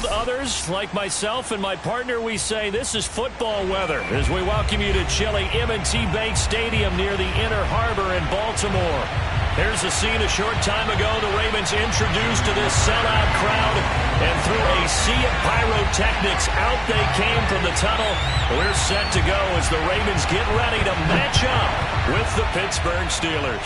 Others, like myself and my partner, we say this is football weather as we welcome you to chilly M&T Bank Stadium near the Inner Harbor in Baltimore. Here's a scene a short time ago. The Ravens introduced to this sellout crowd, and through a sea of pyrotechnics, out they came from the tunnel. We're set to go as the Ravens get ready to match up with the Pittsburgh Steelers.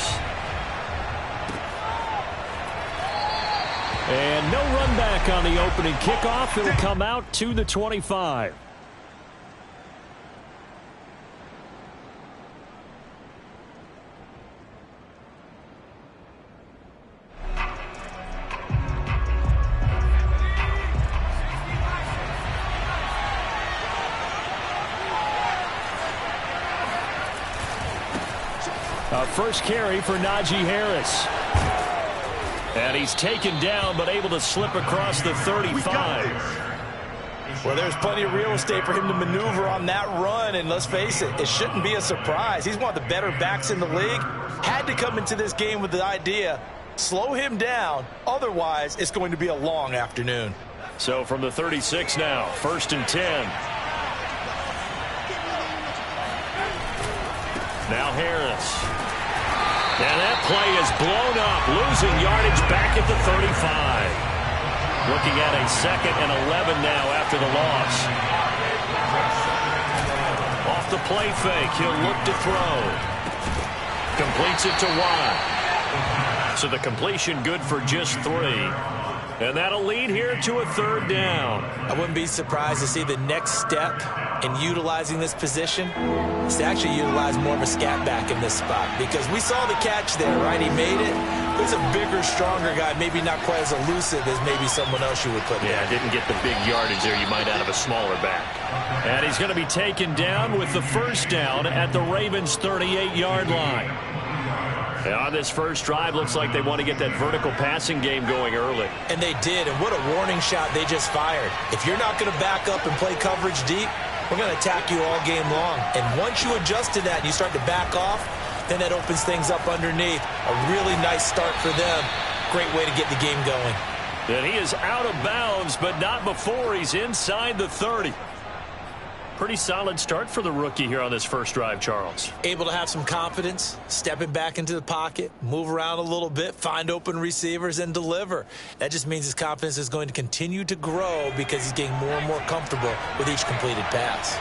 And no run back on the opening kickoff. It'll come out to the 25. First carry for Najee Harris. And he's taken down, but able to slip across the 35. Well, there's plenty of real estate for him to maneuver on that run, and let's face it, it shouldn't be a surprise. He's one of the better backs in the league. Had to come into this game with the idea, slow him down, otherwise it's going to be a long afternoon. So from the 36 now, 1st and 10. Now Harris. And that play is blown up, losing yardage back at the 35. Looking at a 2nd and 11 now after the loss. Off the play fake, he'll look to throw. Completes it to Watt. So the completion good for just 3. And that'll lead here to a 3rd down. I wouldn't be surprised to see the next step in utilizing this position is to actually utilize more of a scat back in this spot, because we saw the catch there, right? He made it. He's a bigger, stronger guy, maybe not quite as elusive as maybe someone else you would put there. Yeah, didn't get the big yardage there you might out of a smaller back. And he's going to be taken down with the 1st down at the Ravens' 38-yard line. And on this first drive, looks like they want to get that vertical passing game going early. And they did, and what a warning shot they just fired. If you're not going to back up and play coverage deep, we're going to attack you all game long. And once you adjust to that and you start to back off, then that opens things up underneath. A really nice start for them. Great way to get the game going. And he is out of bounds, but not before he's inside the 30. Pretty solid start for the rookie here on this first drive, Charles. Able to have some confidence, stepping back into the pocket, move around a little bit, find open receivers, and deliver. That just means his confidence is going to continue to grow because he's getting more and more comfortable with each completed pass.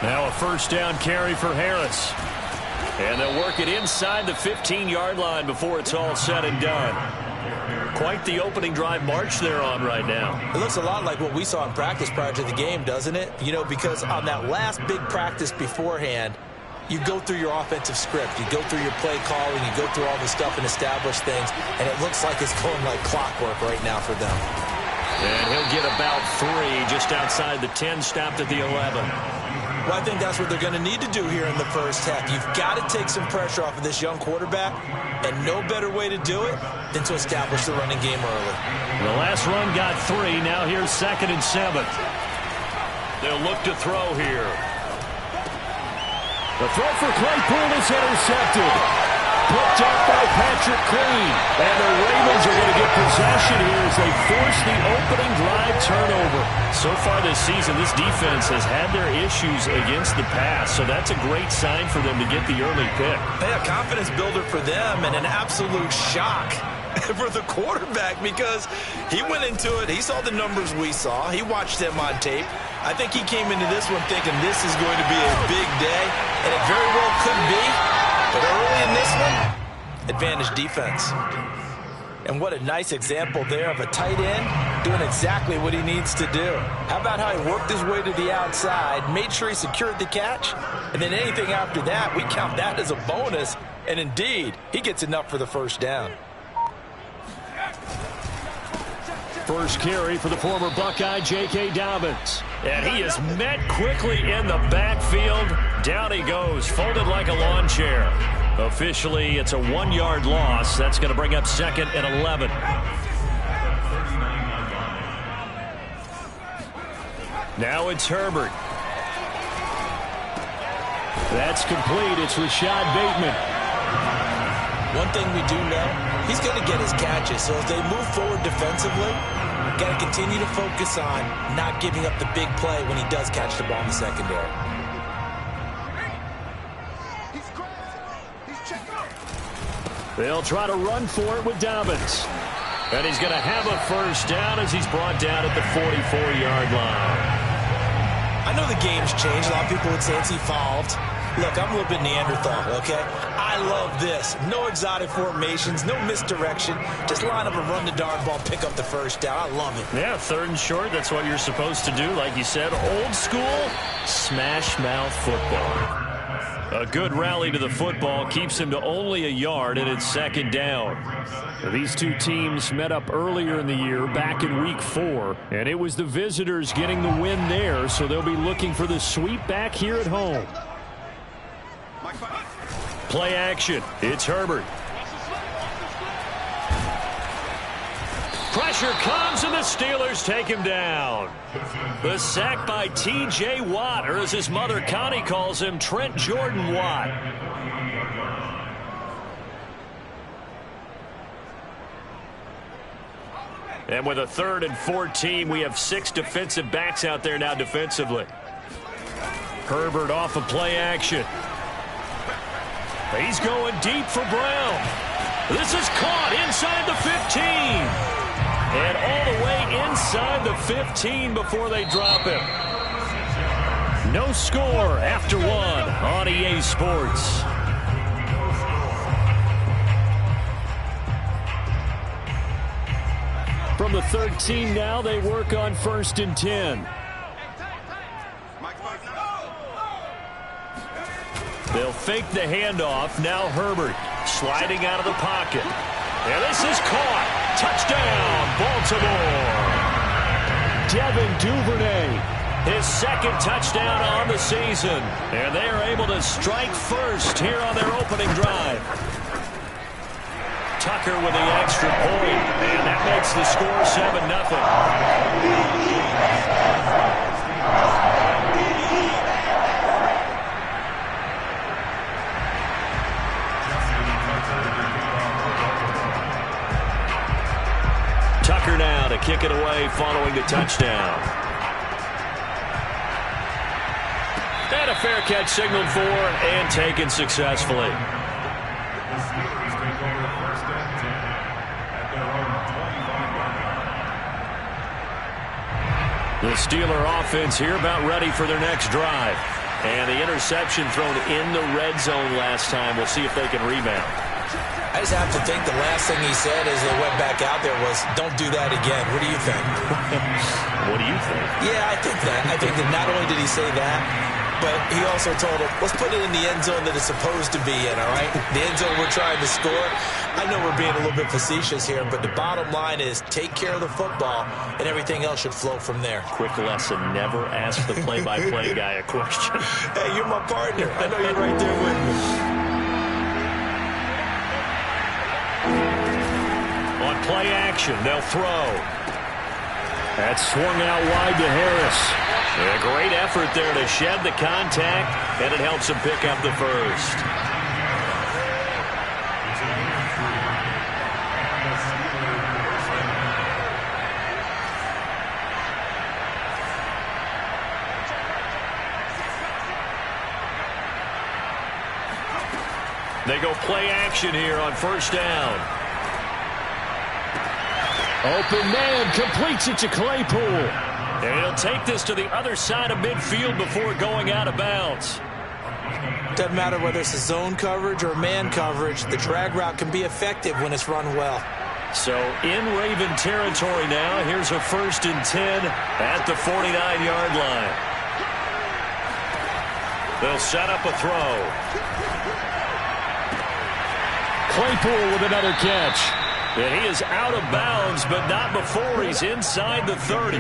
Now a 1st down carry for Harris. And they'll work it inside the 15-yard line before it's all said and done. Quite the opening drive march they're on right now. It looks a lot like what we saw in practice prior to the game, doesn't it? You know, because on that last big practice beforehand, you go through your offensive script, you go through your play calling, you go through all this stuff and establish things, and it looks like it's going like clockwork right now for them. And he'll get about 3 just outside the 10, stopped at the 11. Well, I think that's what they're going to need to do here in the first half. You've got to take some pressure off of this young quarterback, and no better way to do it than to establish the running game early. The last run got 3. Now here's 2nd and 7. They'll look to throw here. The throw for Claypool is intercepted. Picked up by Patrick Queen. And the Ravens are going to get possession here as they force the opening drive turnover. So far this season, this defense has had their issues against the pass, so that's a great sign for them to get the early pick. Yeah, confidence builder for them and an absolute shock for the quarterback because he went into it. He saw the numbers we saw. He watched them on tape. I think he came into this one thinking this is going to be a big day, and it very well could be. But early in this one, advantage defense. And what a nice example there of a tight end doing exactly what he needs to do. How about how he worked his way to the outside, made sure he secured the catch, and then anything after that, we count that as a bonus. And indeed, he gets enough for the 1st down. First carry for the former Buckeye, J.K. Dobbins. And he is met quickly in the backfield. Down he goes, folded like a lawn chair. Officially, it's a 1-yard loss. That's going to bring up 2nd and 11. Now it's Herbert. That's complete. It's Rashad Bateman. One thing we do know, he's going to get his catches. So as they move forward defensively, got to continue to focus on not giving up the big play when he does catch the ball in the secondary. They'll try to run for it with Dobbins. And he's going to have a first down as he's brought down at the 44-yard line. I know the game's changed. A lot of people would say it's evolved. Look, I'm a little bit Neanderthal, okay? I love this. No exotic formations, no misdirection. Just line up and run the darn ball, pick up the first down. I love it. Yeah, 3rd and short, that's what you're supposed to do. Like you said, old school, smash mouth football. A good rally to the football keeps him to only a yard, and it's 2nd down. These two teams met up earlier in the year, back in Week 4, and it was the visitors getting the win there, so they'll be looking for the sweep back here at home. Play action. It's Herbert. Pressure comes, and the Steelers take him down. The sack by T.J. Watt, or as his mother Connie calls him, Trent Jordan Watt. And with a 3rd and 14, we have 6 defensive backs out there now defensively. Herbert off of play action. He's going deep for Brown. This is caught inside the 15. And all the way inside the 15 before they drop him. No score after 1 on EA Sports. From the 13 now, they work on 1st and 10. They'll fake the handoff. Now Herbert sliding out of the pocket. And this is caught. Touchdown, Baltimore. Devin Duvernay, his 2nd touchdown on the season. And they are able to strike first here on their opening drive. Tucker with the extra point. And that makes the score 7-0. Tucker now to kick it away following the touchdown. And a fair catch signaled for and taken successfully. The Steeler offense here about ready for their next drive. And the interception thrown in the red zone last time. We'll see if they can rebound. I just have to think the last thing he said as they went back out there was, don't do that again. What do you think? What do you think? Yeah, I think that. I think that not only did he say that, but he also told him, let's put it in the end zone that it's supposed to be in, all right? The end zone we're trying to score. I know we're being a little bit facetious here, but the bottom line is take care of the football, and everything else should flow from there. Quick lesson, never ask the play-by-play guy a question. Hey, you're my partner. I know you're right there with me. On play action, they'll throw. That's swung out wide to Harris. A great effort there to shed the contact, and it helps him pick up the first. They go play action here on 1st down. Open man completes it to Claypool. And he'll take this to the other side of midfield before going out of bounds. Doesn't matter whether it's a zone coverage or man coverage, the drag route can be effective when it's run well. So in Raven territory now, here's a 1st and 10 at the 49-yard line. They'll set up a throw. Claypool with another catch. And he is out of bounds, but not before he's inside the 30.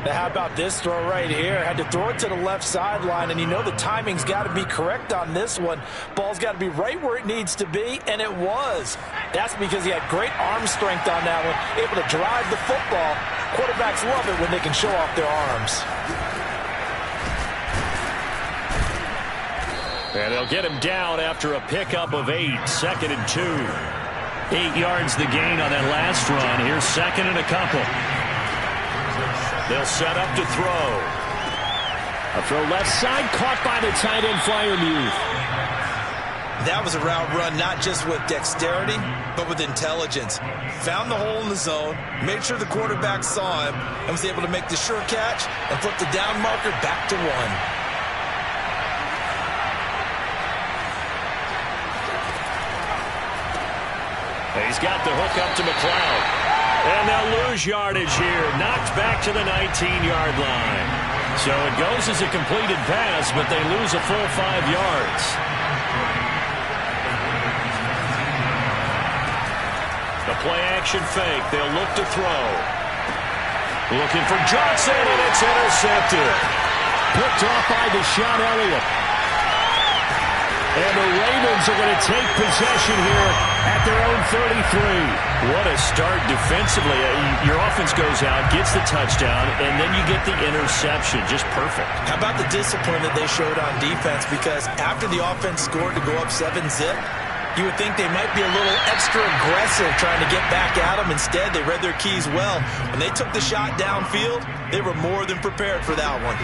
Now how about this throw right here? Had to throw it to the left sideline, and you know the timing's got to be correct on this one. Ball's got to be right where it needs to be, and it was. That's because he had great arm strength on that one, able to drive the football. Quarterbacks love it when they can show off their arms. And they'll get him down after a pickup of 8. 2nd and 2. 8 yards the gain on that last run. Here's 2nd and a couple. They'll set up to throw. A throw left side, caught by the tight end Freiermuth. That was a route run not just with dexterity, but with intelligence. Found the hole in the zone, made sure the quarterback saw him, and was able to make the sure catch and flip the down marker back to 1. He's got the hook up to McLeod. And they'll lose yardage here. Knocked back to the 19-yard line. So it goes as a completed pass, but they lose a full 5 yards. The play-action fake. They'll look to throw. Looking for Johnson, and it's intercepted. Picked off by Deshaun Elliott. And the Ravens are going to take possession here at their own 33. What a start defensively. Your offense goes out, gets the touchdown, and then you get the interception. Just perfect. How about the discipline that they showed on defense? Because after the offense scored to go up 7-zip, you would think they might be a little extra aggressive trying to get back at them. Instead, they read their keys well. When they took the shot downfield, they were more than prepared for that one.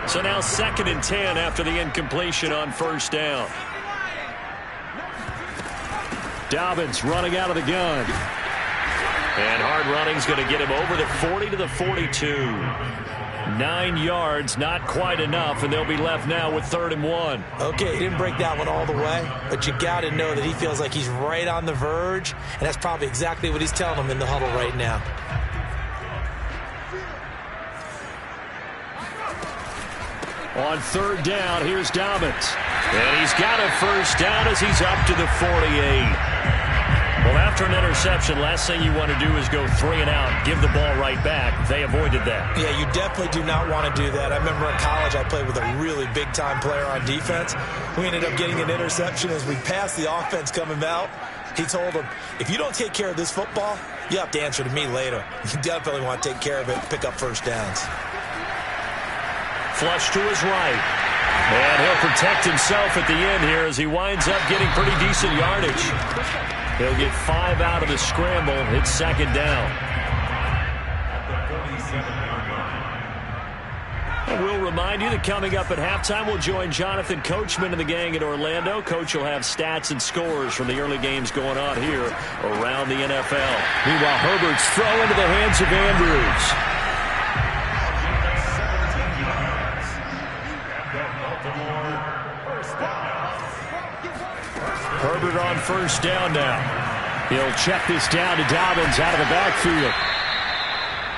So now 2nd and 10 after the incompletion on 1st down. Dobbins running out of the gun. And hard running's going to get him over the 40 to the 42. 9 yards, not quite enough, and they'll be left now with 3rd and 1. Okay, he didn't break that one all the way, but you got to know that he feels like he's right on the verge, and that's probably exactly what he's telling them in the huddle right now. On 3rd down, here's Dobbins. And he's got a 1st down as he's up to the 48. Well, after an interception, last thing you want to do is go 3 and out, give the ball right back. They avoided that. Yeah, you definitely do not want to do that. I remember in college I played with a really big-time player on defense. We ended up getting an interception as we passed the offense coming out. He told him, if you don't take care of this football, you have to answer to me later. You definitely want to take care of it, pick up 1st downs. Flush to his right. And he'll protect himself at the end here as he winds up getting pretty decent yardage. He'll get 5 out of the scramble. It's 2nd down. And we'll remind you that coming up at halftime, we'll join Jonathan Coachman and the gang in Orlando. Coach will have stats and scores from the early games going on here around the NFL. Meanwhile, Herbert's throw into the hands of Andrews. Herbert on 1st down now. He'll check this down to Dobbins out of the backfield.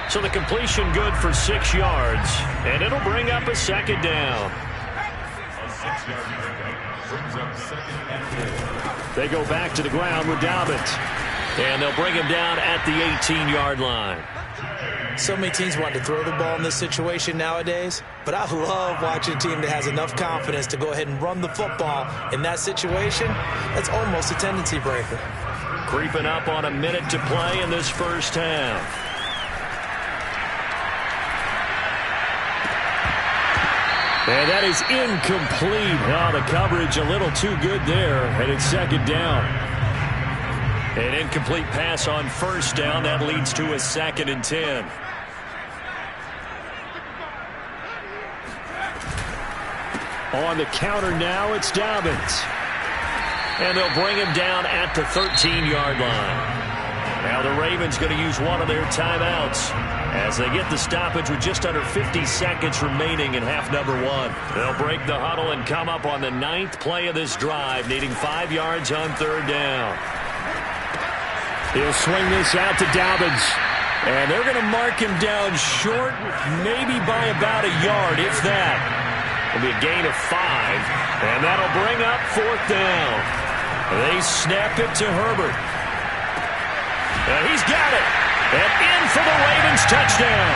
So the completion good for 6 yards, and it'll bring up a 2nd down. They go back to the ground with Dobbins, and they'll bring him down at the 18-yard line. So many teams want to throw the ball in this situation nowadays, but I love watching a team that has enough confidence to go ahead and run the football in that situation. That's almost a tendency breaker. Creeping up on a minute to play in this 1st half. And that is incomplete. Oh, the coverage a little too good there, and it's 2nd down. An incomplete pass on 1st down. That leads to a 2nd and 10. On the counter now, it's Dobbins. And they'll bring him down at the 13-yard line. Now the Ravens going to use one of their timeouts as they get the stoppage with just under 50 seconds remaining in half number 1. They'll break the huddle and come up on the 9th play of this drive, needing 5 yards on 3rd down. He'll swing this out to Dobbins. And they're going to mark him down short, maybe by about a yard, if that. It'll be a gain of 5, and that'll bring up 4th down. They snap it to Herbert. And he's got it. And in for the Ravens touchdown.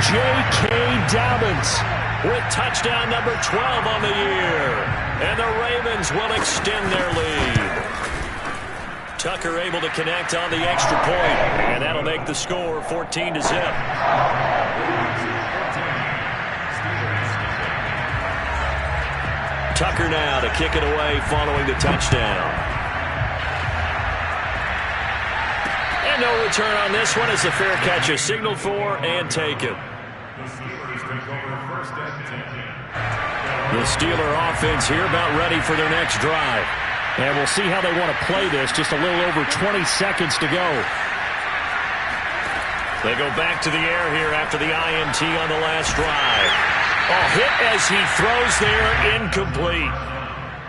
J.K. Dobbins with touchdown number 12 on the year. And the Ravens will extend their lead. Tucker able to connect on the extra point, and that'll make the score 14-zip. Tucker now to kick it away following the touchdown. And no return on this one as the fair catch is signaled for and taken. The Steeler offense here about ready for their next drive. And we'll see how they want to play this. Just a little over 20 seconds to go. They go back to the air here after the INT on the last drive. Hit as he throws there, incomplete.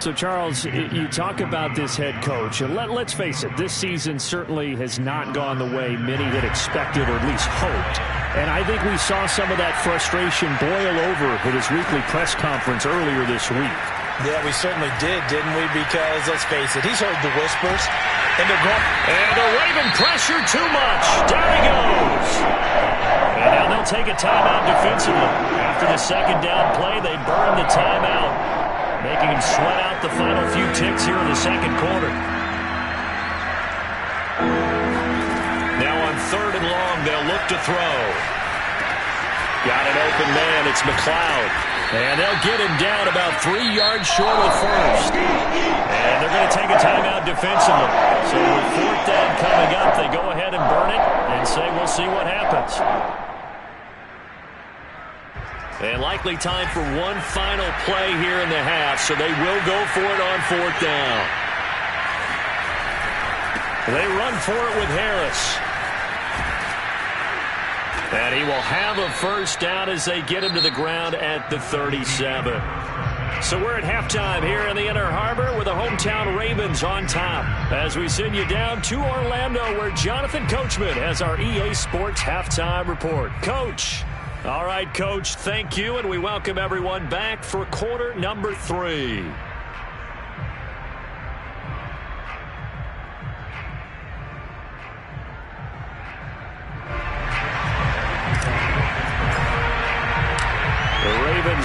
So, Charles, you talk about this head coach. And let's face it, this season certainly has not gone the way many had expected or at least hoped. And I think we saw some of that frustration boil over with his weekly press conference earlier this week. Yeah, we certainly did, didn't we? Because, let's face it, he's heard the whispers. And they're going. And the Raven pressure too much. Down he goes. And now they'll take a timeout defensively. After the second down play, they burn the timeout, making him sweat out the final few ticks here in the second quarter. Now on 3rd and long, they'll look to throw. Got an open man. It's McLeod. And they'll get him down about 3 yards short of the first. And they're going to take a timeout defensively. So with 4th down coming up, they go ahead and burn it and say we'll see what happens. And likely time for one final play here in the half, so they will go for it on 4th down. They run for it with Harris. And he will have a first down as they get him to the ground at the 37. So we're at halftime here in the Inner Harbor with the hometown Ravens on top. As we send you down to Orlando where Jonathan Coachman has our EA Sports Halftime Report. Coach. All right, Coach, thank you, and we welcome everyone back for quarter number 3.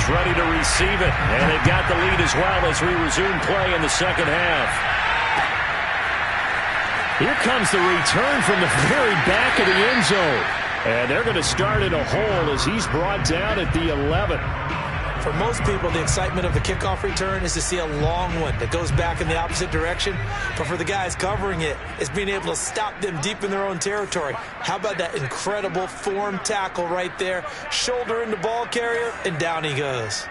Ready to receive it, and they've got the lead as well as we resume play in the second half. Here comes the return from the very back of the end zone, and they're going to start in a hole as he's brought down at the 11. For most people, the excitement of the kickoff return is to see a long one that goes back in the opposite direction. But for the guys covering it, it's being able to stop them deep in their own territory. How about that incredible form tackle right there? Shoulder in the ball carrier, and down he goes.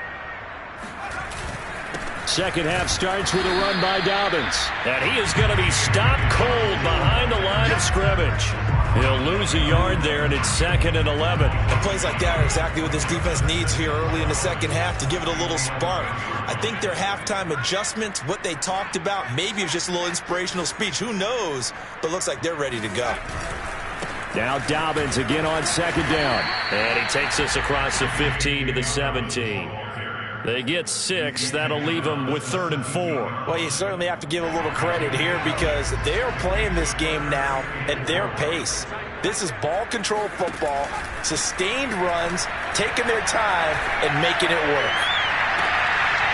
Second half starts with a run by Dobbins. And he is going to be stopped cold behind the line of scrimmage. He'll lose a yard there, and it's 2nd and 11. And plays like that are exactly what this defense needs here early in the second half to give it a little spark. I think their halftime adjustments, what they talked about, maybe it was just a little inspirational speech. Who knows? But looks like they're ready to go. Now Dobbins again on 2nd down. And he takes us across the 15 to the 17. They get 6. That'll leave them with 3rd and 4. Well, you certainly have to give a little credit here because they are playing this game now at their pace. This is ball control football, sustained runs, taking their time, and making it work.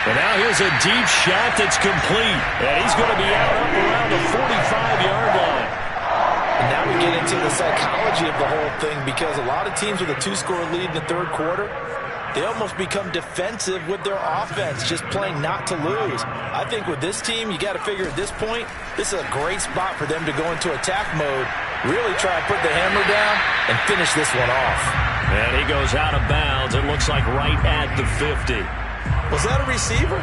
And now here's a deep shot that's complete. And he's going to be out up around the 45-yard line. And now we get into the psychology of the whole thing because a lot of teams with a 2-score lead in the 3rd quarter, they almost become defensive with their offense, just playing not to lose. I think with this team, you got to figure at this point, this is a great spot for them to go into attack mode, really try to put the hammer down and finish this one off. And he goes out of bounds. It looks like right at the 50. Was that a receiver?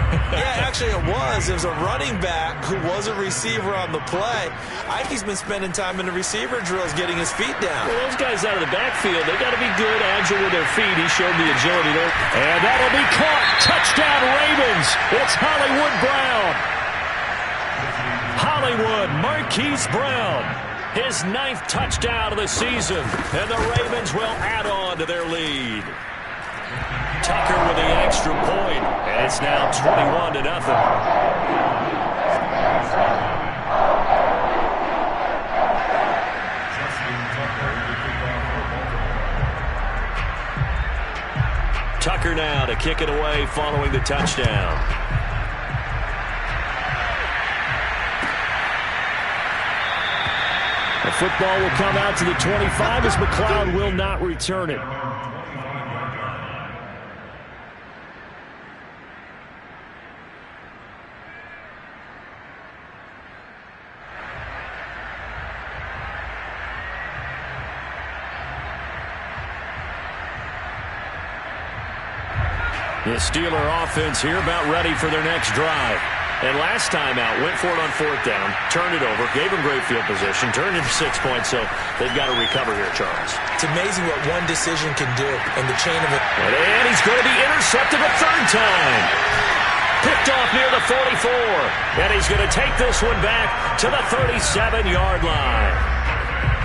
Yeah, actually it was. It was a running back who was a receiver on the play. Ike's been spending time in the receiver drills getting his feet down. Well, those guys out of the backfield, they got to be good, agile with their feet. He showed the agility there. And that'll be caught. Touchdown Ravens. It's Hollywood Brown. Hollywood Marquise Brown. His 9th touchdown of the season. And the Ravens will add on to their lead. Tucker with the extra point, and it's now 21-0. Tucker now to kick it away following the touchdown. The football will come out to the 25 as McLeod will not return it. The Steeler offense here about ready for their next drive. And last time out, went for it on 4th down, turned it over, gave them great field position, turned it to 6 points, so they've got to recover here, Charles. It's amazing what one decision can do in the chain of it. And he's going to be intercepted a 3rd time. Picked off near the 44. And he's going to take this one back to the 37-yard line.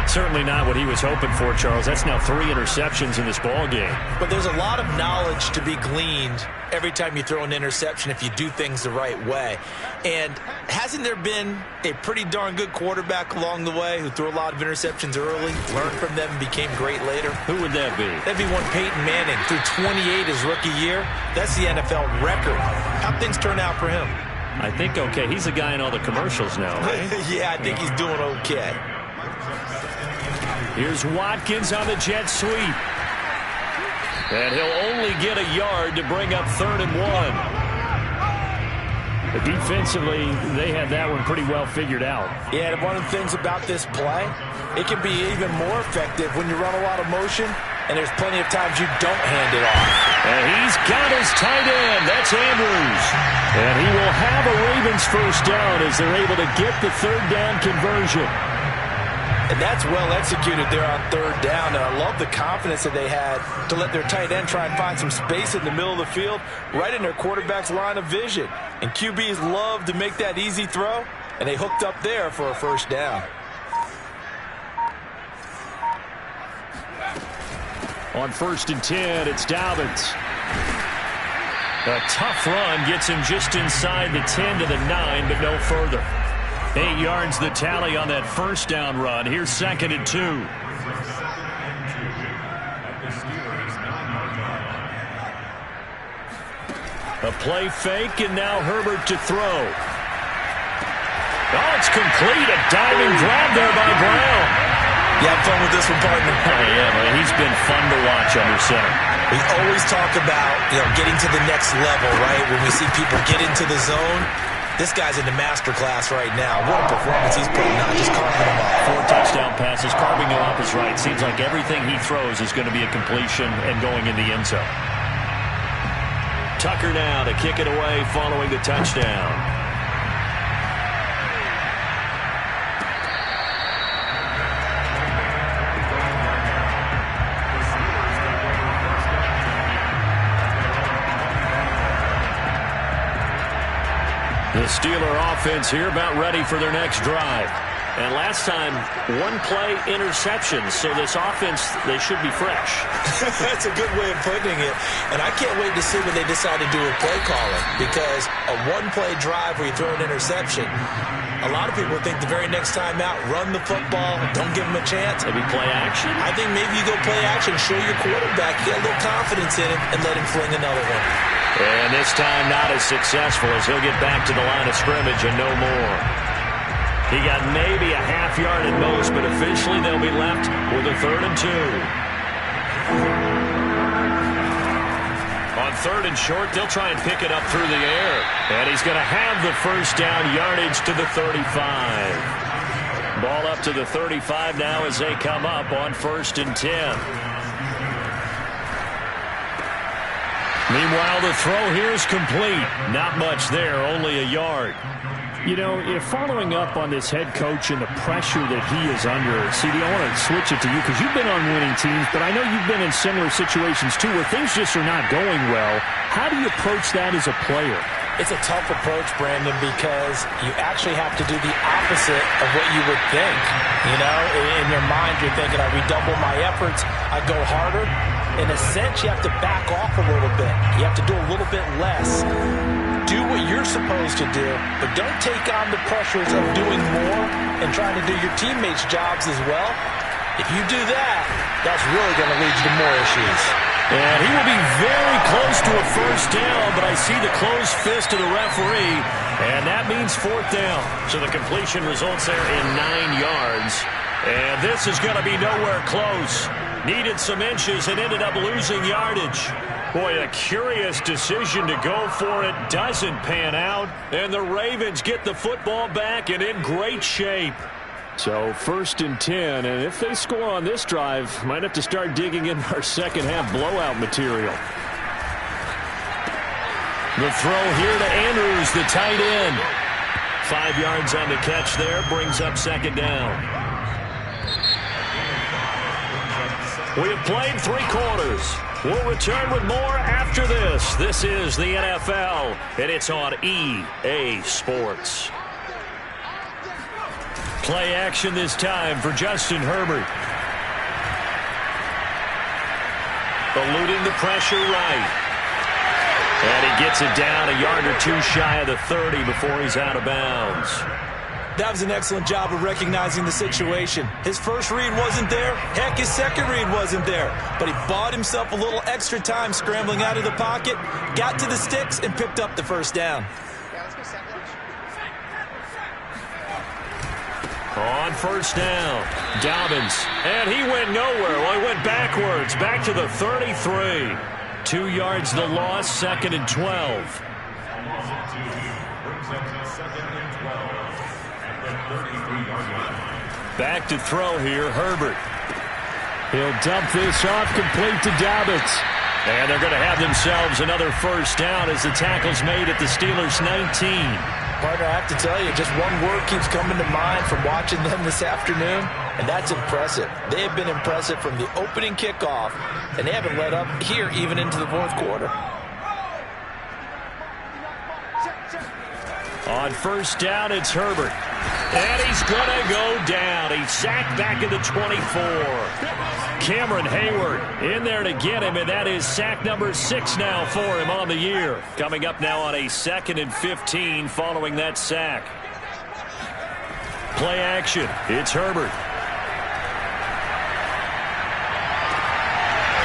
Certainly not what he was hoping for, Charles. That's now 3 interceptions in this ball game. But there's a lot of knowledge to be gleaned every time you throw an interception if you do things the right way. And hasn't there been a pretty darn good quarterback along the way who threw a lot of interceptions early, learned from them, and became great later? Who would that be? That'd be one Peyton Manning. Threw 28 his rookie year. That's the NFL record. How'd things turn out for him? I think okay. He's a guy in all the commercials now, right? Yeah, I think he's doing okay. Here's Watkins on the jet sweep. And he'll only get a yard to bring up 3rd and 1. But defensively, they had that one pretty well figured out. Yeah, and one of the things about this play, it can be even more effective when you run a lot of motion, and there's plenty of times you don't hand it off. And he's got his tight end. That's Andrews. And he will have a Ravens 1st down as they're able to get the 3rd down conversion. And that's well executed there on 3rd down. And I love the confidence that they had to let their tight end try and find some space in the middle of the field, right in their quarterback's line of vision. And QBs love to make that easy throw, and they hooked up there for a 1st down. On 1st and 10, it's Dobbins. A tough run gets him just inside the 10 to the 9, but no further. 8 yards the tally on that 1st down run. Here's 2nd and 2. A play fake, and now Herbert to throw. Oh, it's complete. A diving grab there by Brown. You have fun with this one, partner? Oh, yeah, man. He's been fun to watch under center. We always talk about, getting to the next level, right? When we see people get into the zone. This guy's in the master class right now. What a performance he's putting on, just carving them up. 4 touchdown passes, carving them up is right. Seems like everything he throws is going to be a completion and going in the end zone. Tucker now to kick it away following the touchdown. The Steeler offense here about ready for their next drive. And last time, 1-play interceptions. So this offense, they should be fresh. That's a good way of putting it. And I can't wait to see when they decide to do a play calling. Because a 1-play drive where you throw an interception, a lot of people think the very next time out, run the football, don't give them a chance. Maybe play action? I think maybe you go play action, show your quarterback, get a little confidence in him, and let him fling another one. And this time not as successful as he'll get back to the line of scrimmage and no more. He got maybe a half yard at most, but officially they'll be left with a 3rd and 2. On 3rd and short, they'll try and pick it up through the air. And he's going to have the 1st down yardage to the 35. Ball up to the 35 now as they come up on 1st and 10. Meanwhile, the throw here is complete. Not much there, only a yard. You know, if following up on this head coach and the pressure that he is under, CD, I want to switch it to you because you've been on winning teams, but I know you've been in similar situations too where things just are not going well. How do you approach that as a player? It's a tough approach, Brandon, because you actually have to do the opposite of what you would think. You know, in your mind, you're thinking, I redouble my efforts, I go harder. In a sense, you have to back off a little bit. You have to do a little bit less. Do what you're supposed to do, but don't take on the pressures of doing more and trying to do your teammates' jobs as well. If you do that, that's really going to lead you to more issues. And he will be very close to a 1st down, but I see the closed fist of the referee, and that means 4th down. So the completion results there in 9 yards. And this is going to be nowhere close. Needed some inches and ended up losing yardage. Boy, a curious decision to go for it. Doesn't pan out. And the Ravens get the football back and in great shape. So 1st and 10, and if they score on this drive, might have to start digging in our second half blowout material. The throw here to Andrews, the tight end. 5 yards on the catch there, brings up second down. We have played 3 quarters. We'll return with more after this. This is the NFL, and it's on EA Sports. Play action this time for Justin Herbert. Eluding the pressure right. And he gets it down a yard or 2 shy of the 30 before he's out of bounds. That was an excellent job of recognizing the situation. His first read wasn't there. Heck, his second read wasn't there. But he bought himself a little extra time scrambling out of the pocket, got to the sticks, and picked up the first down. On first down, Dobbins. And he went nowhere. Well, he went backwards, back to the 33. 2 yards the loss, 2nd and 12. Back to throw here, Herbert. He'll dump this off, complete to Dobbins. And they're going to have themselves another first down as the tackle's made at the Steelers' 19. Partner, I have to tell you, just one word keeps coming to mind from watching them this afternoon, and that's impressive. They have been impressive from the opening kickoff, and they haven't let up here even into the fourth quarter. On first down, it's Herbert. And he's going to go down. He's sacked back at the 24. Cameron Hayward in there to get him, and that is sack number 6 now for him on the year. Coming up now on a 2nd and 15 following that sack. Play action. It's Herbert.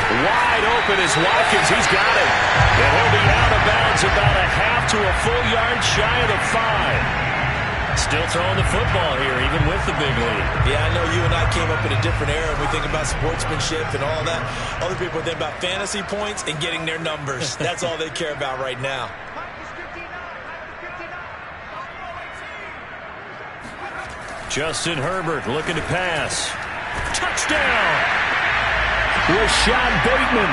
Wide open is Watkins. He's got it. And he'll be out of bounds about a half to a full yard shy of the 5. Still throwing the football here, even with the big lead. Yeah, I know you and I came up in a different era, and we think about sportsmanship and all that. Other people think about fantasy points and getting their numbers. That's all they care about right now. Justin Herbert looking to pass. Touchdown! Rashad Bateman,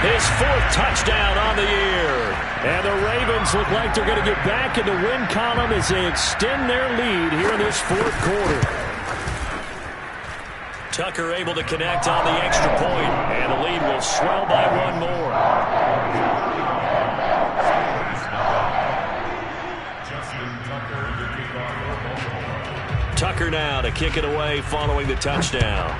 his 4th touchdown on the year. And the Ravens look like they're going to get back in the win column as they extend their lead here in this 4th quarter. Tucker able to connect on the extra point, and the lead will swell by 1 more. Tucker now to kick it away following the touchdown.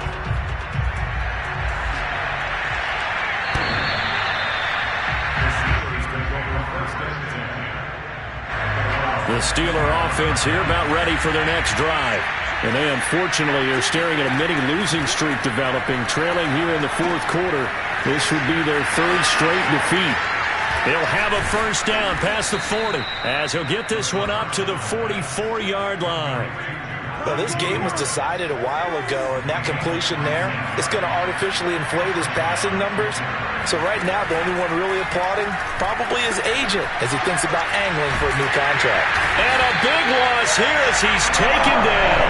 The Steeler offense here about ready for their next drive. And they unfortunately are staring at a mini losing streak developing, trailing here in the 4th quarter. This would be their 3rd straight defeat. He'll have a first down past the 40 as he'll get this one up to the 44-yard line. Well, this game was decided a while ago, and that completion there is going to artificially inflate his passing numbers. So right now, the only one really applauding probably his agent as he thinks about angling for a new contract. And a big loss here as he's taken down.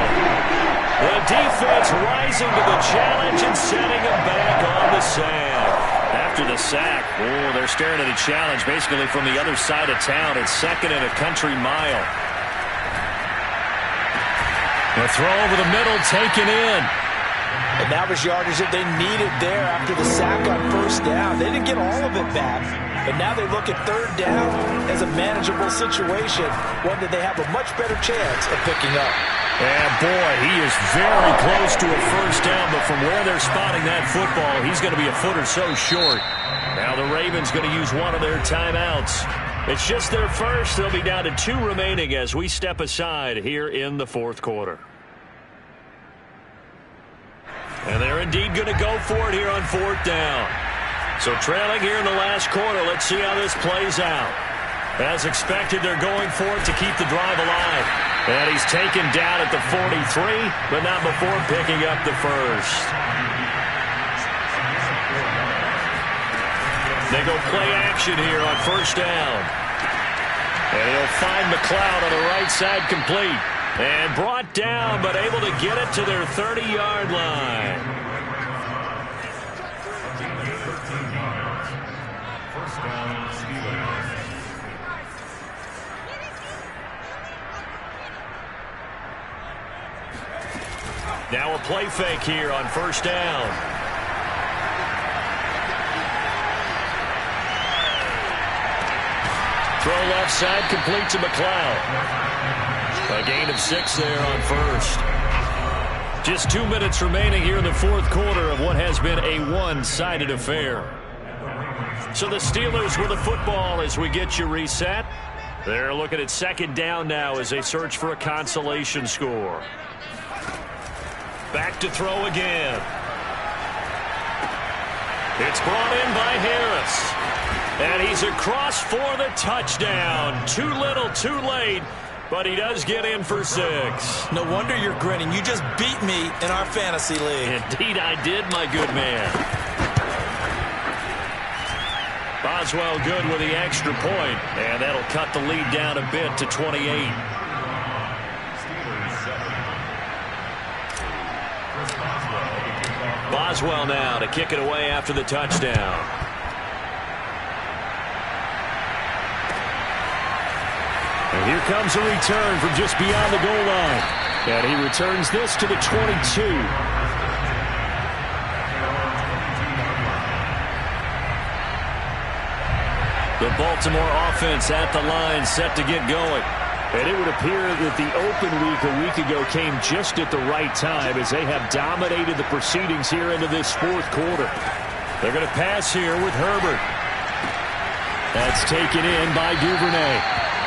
The defense rising to the challenge and setting him back on the sack. After the sack, they're staring at a challenge basically from the other side of town. It's 2nd and a country mile. The throw over the middle taken in. And that was yardage that they needed there after the sack on first down. They didn't get all of it back, but now they look at 3rd down as a manageable situation, one that they have a much better chance of picking up. And boy, he is very close to a first down, but from where they're spotting that football, he's going to be a foot or so short. Now the Ravens going to use one of their timeouts. It's just their first. They'll be down to 2 remaining as we step aside here in the 4th quarter. And they're indeed going to go for it here on 4th down. So trailing here in the last quarter, let's see how this plays out. As expected, they're going for it to keep the drive alive. And he's taken down at the 43, but not before picking up the first. They go play action here on first down. And he'll find McLeod on the right side complete. And brought down, but able to get it to their 30-yard line. Now a play fake here on first down. Throw left side, complete to McLeod. A gain of 6 there on first. Just 2 minutes remaining here in the fourth quarter of what has been a one-sided affair. So the Steelers with the football as we get you reset. They're looking at second down now as they search for a consolation score. Back to throw again. It's brought in by Harris. And he's across for the touchdown. Too little, too late. But he does get in for 6. No wonder you're grinning. You just beat me in our fantasy league. Indeed I did, my good man. Boswell good with the extra point. And that'll cut the lead down a bit to 28. Boswell now to kick it away after the touchdown. And here comes a return from just beyond the goal line. And he returns this to the 22. The Baltimore offense at the line set to get going. And it would appear that the open week a week ago came just at the right time as they have dominated the proceedings here into this fourth quarter. They're going to pass here with Herbert. That's taken in by Duvernay.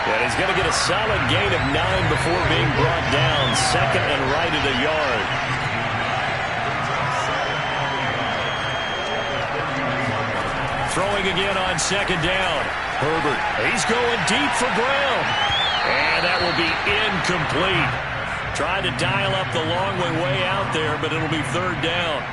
And he's going to get a solid gain of 9 before being brought down. Second and right at a yard. Throwing again on second down. Herbert, he's going deep for Brown. And that will be incomplete. Trying to dial up the long way out there, but it'll be third down.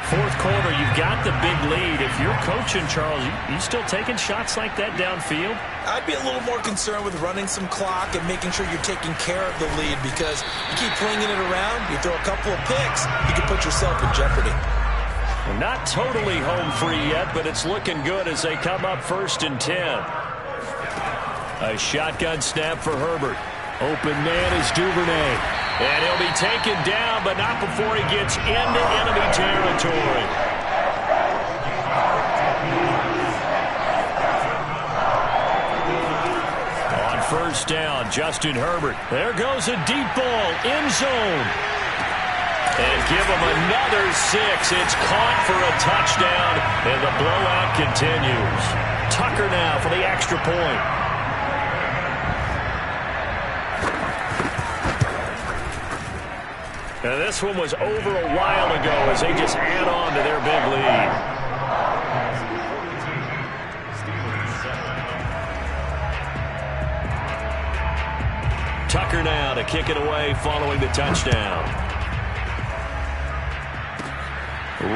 Fourth quarter, you've got the big lead. If you're coaching, Charles, you still taking shots like that downfield? I'd be a little more concerned with running some clock and making sure you're taking care of the lead, because you keep flinging it around, you throw a couple of picks, you can put yourself in jeopardy. Well, not totally home free yet, but it's looking good as they come up first and 10. A shotgun snap for Herbert. Open man is Duvernay. And he'll be taken down, but not before he gets into enemy territory. On first down, Justin Herbert. There goes a deep ball, end zone. And give him another 6. It's caught for a touchdown, and the blowout continues. Tucker now for the extra point. Now this one was over a while ago as they just add on to their big lead. Tucker now to kick it away following the touchdown.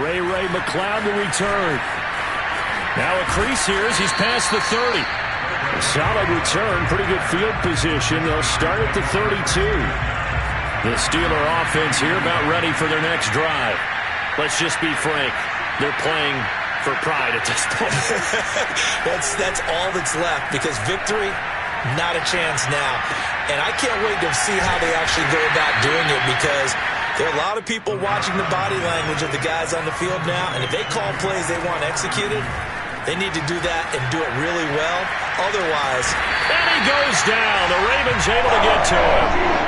Ray McLeod to return. Now a crease here as he's past the 30. A solid return, pretty good field position. They'll start at the 32. The Steeler offense here about ready for their next drive. Let's just be frank. They're playing for pride at this point. That's all that's left, because victory, not a chance now. And I can't wait to see how they actually go about doing it, because there are a lot of people watching the body language of the guys on the field now, and if they call plays they want executed, they need to do that and do it really well. Otherwise... And he goes down. The Ravens able to get to him.